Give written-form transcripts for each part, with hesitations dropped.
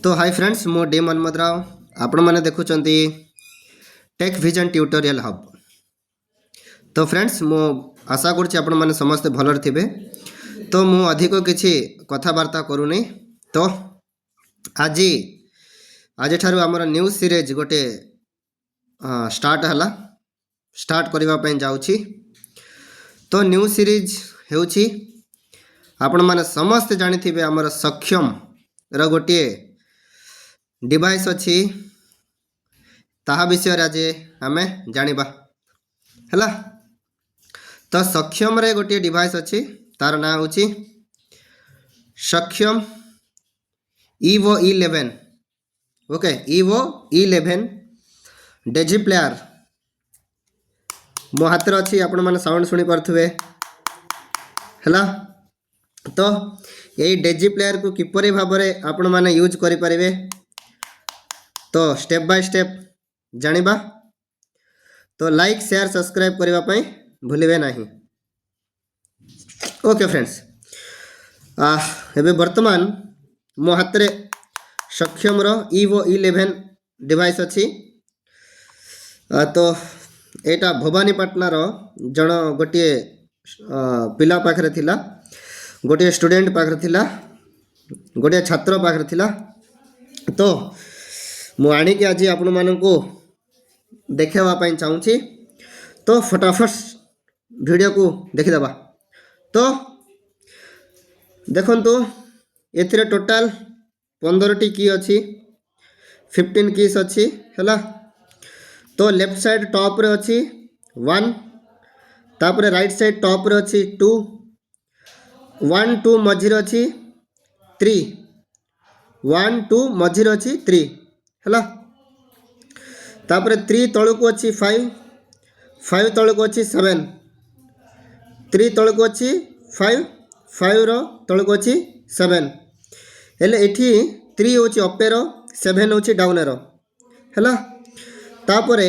तो hi friends मो D Manmad Rao आपण मैंने देखुं टेक विजन ट्यूटोरियल हब। तो फ्रेंड्स मो आशा कर समस्ते भलर थे। तो मु अधिक किसी कथबार्ता करूनी। तो आज आज ठारू आमर न्यूज सीरीज गोटे स्टार्ट करने जाऊँगी। तो न्यूज सीरीज होउछि आपण माने समस्ते जानी थे आमर सक्षम रो गोटे डिवाइस अच्छी ताहा विषय आज आमे जानिबा हैला। तो सक्षम रे गोटे डिवाइस अच्छी तार ना होची सक्षम Evo E11। Okay Evo E11 Daisy player मो हाथ अच्छी आपण माने साउंड सुनी पार्थुवे हैला। तो यही डेजी प्लेयर को किपरि भाबरे आपण माने यूज करि परिबे तो स्टेप बाय स्टेप जानिबा। तो लाइक शेयर सब्सक्राइब करबा पई भूलिबे नाही। ओके फ्रेंड्स एबे वर्तमान मो हाथ रे सक्षम रो Evo E11 डिवाइस अच्छी। तो एटा भवानीपाटना रो जण गोटे पिला पाखरे थिला, गोटे स्टूडेंट पाखरे थिला, गोटे छात्र पाखरे थिला। तो मु आनिक आज आपण मानकु देखावा पई चाहूँगी। तो फटाफट वीडियो को देखिदबा। तो देखंतु एथिरे टोटल 15 टी की अछि, 15 कीज अछि हैला। तो लेफ्ट साइड टॉप रे अछि 1, तापरे राइट साइड टॉप रे अछि 2, 1 2 मझिर अछि 3, 1 2 मझिर अछि 3 हैला। तापरे 3 तळको अछि 5, 5 तळको अछि 7, 3 तळको अछि 5, 5 रो तळको अछि 7 हेले एठी 3 होछि अपेरो 7 होछि डाउनेरो हैला। तापरे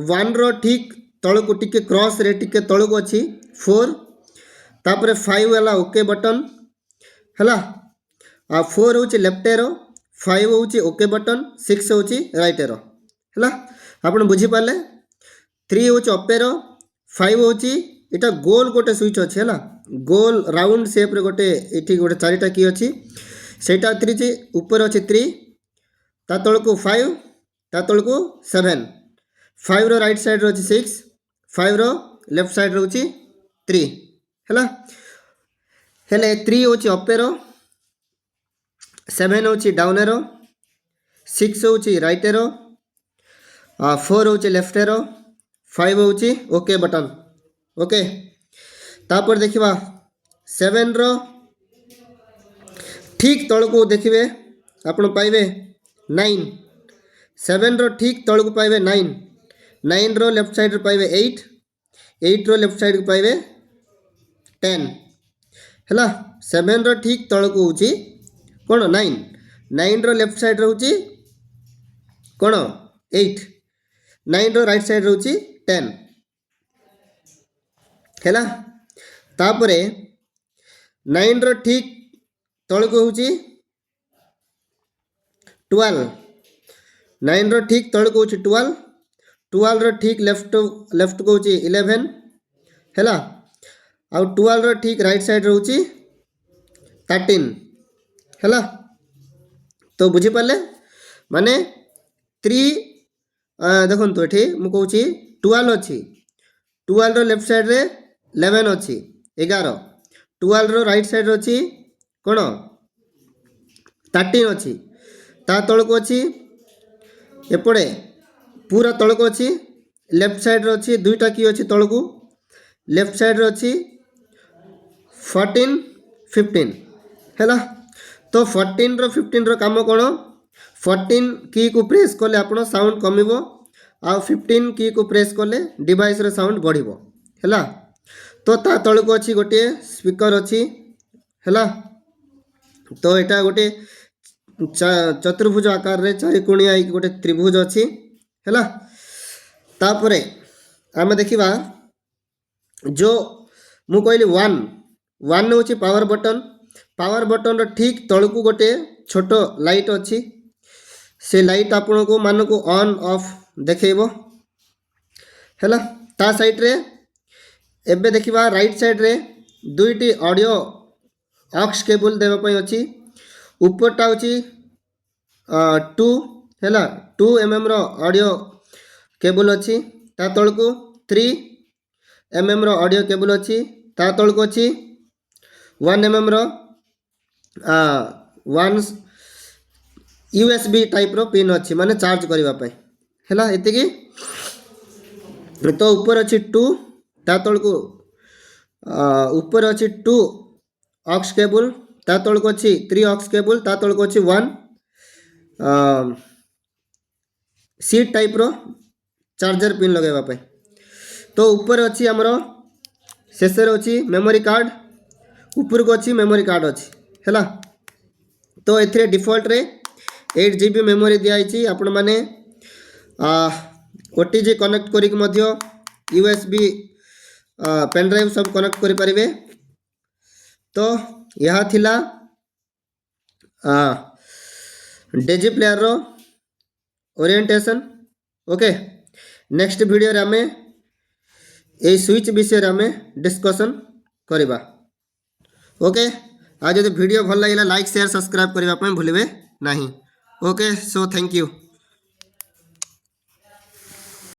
1 रो ठीक तळको टिके क्रॉस रे टिके तळको अछि 4, तापरे 5 वाला ओके बटन हैला। आ 4 होछि लेफ्ट एरो, 5 होछि ओके बटन, 6 होछि राइट एरो हैला। आपण बुझी पाले 3 होछि अप एरो, 5 होछि एटा गोल गोटे स्विच अछि हैला। गोल राउंड शेप रे गोटे एठी गोटे चारिटा की अछि सेटा 3 छि ऊपर अछि 3, ता तळको 5, ता तळको 7, 5 रो राइट साइड रो अछि 6, 5 रो लेफ्ट साइड रो अछि 3 हैला। हेले 3 होछि अप एरो, 7 होछि डाउन एरो, 6 होछि राइट एरो, 4 होछि लेफ्ट एरो, 5 होछि ओके बटन। ओके तापर देखिबा 7 रो ठीक तळको देखिबे आपण पाइबे 9, 7 रो ठीक तळको पाइबे 9, 9 रो लेफ्ट साइड रो पाइबे 8, 8 रो लेफ्ट साइड को पाइबे 10 हैला। 7 रो ठीक तळको होछि कोन 9, 9 रो लेफ्ट साइड रहउछि कोन 8, 9 रो राइट साइड रहउछि 10 हैला। तापरे 9 रो ठीक तळको होछि 12, 9 रो ठीक तळको होछि 12, 12 रो ठीक लेफ्ट को होछि 11 हैला। आ 12 रो ठीक राइट साइड रहउछि 13 हैला। तो बुझी पाले माने 3 देखंतु एठी मु कहूछि 12 अछि, 12 रो लेफ्ट साइड रे 11 अछि 11, 12 रो राइट साइड रे अछि कोन 13 अछि, ता तळको अछि एपडे पूरा तळको अछि लेफ्ट साइड रे अछि दुईटा की अछि तळको लेफ्ट साइड रे अछि 14 15 हैला। तो 14 रो 15 रो काम कोन 14 की को प्रेस करले आपण साउंड कमिबो आ 15 की को प्रेस करले डिवाइस रो साउंड बढ़िबो हैला। तो ता तळको अछि गोटे स्पीकर अछि हैला। तो एटा गोटे चतुर्भुज आकार रे चारि कोणिया गोटे त्रिभुज अछि हैला। तापरे आमे देखिबा जो मु कहली 1 होछि पावर बटन, पावर बटन रो ठीक तळको गोटे छोटो लाइट अछि से लाइट आपण को मान को ऑन ऑफ देखैबो हैला ता साइड रे एबे देखिबा राइट साइड रे दुईटी ऑडियो ऑक्स केबल देबा पई अछि ऊपरटा होची 2 हैला 2 mm रो ऑडियो केबल अछि ता तळको 3 mm रो ऑडियो केबल अछि ता तळको अछि 1 mm रो 1 USB टाइप रो पिन अछि माने चार्ज करबा पई हैला एतिकी तो ऊपर अछि 2 ता तळको ऊपर अछि 2 ऑक्स केबल ता तळको अछि 3 ऑक्स केबल ता तळको अछि 1 सी टाइप रो चार्जर पिन लगाइबा पई तो ऊपर अछि हमरो शेषर अछि मेमोरी कार्ड ऊपर को अछि मेमोरी कार्ड अछि हैला तो एथिरे डिफॉल्ट रे 8 GB मेमोरी दिया आइछि आपण माने OTG कनेक्ट करिक मध्य USB पेन ड्राइव सब कनेक्ट करि परिबे तो यह थिला डेजी प्लेयर रो ओरिएंटेशन ओके नेक्स्ट वीडियो रे हमें ए स्विच विषय रे हमें डिस्कशन करिबा ओके आज यदि वीडियो भल लागिला लाइक शेयर सब्सक्राइब करबा पय भूलिबे नाही ओके सो थैंक यू।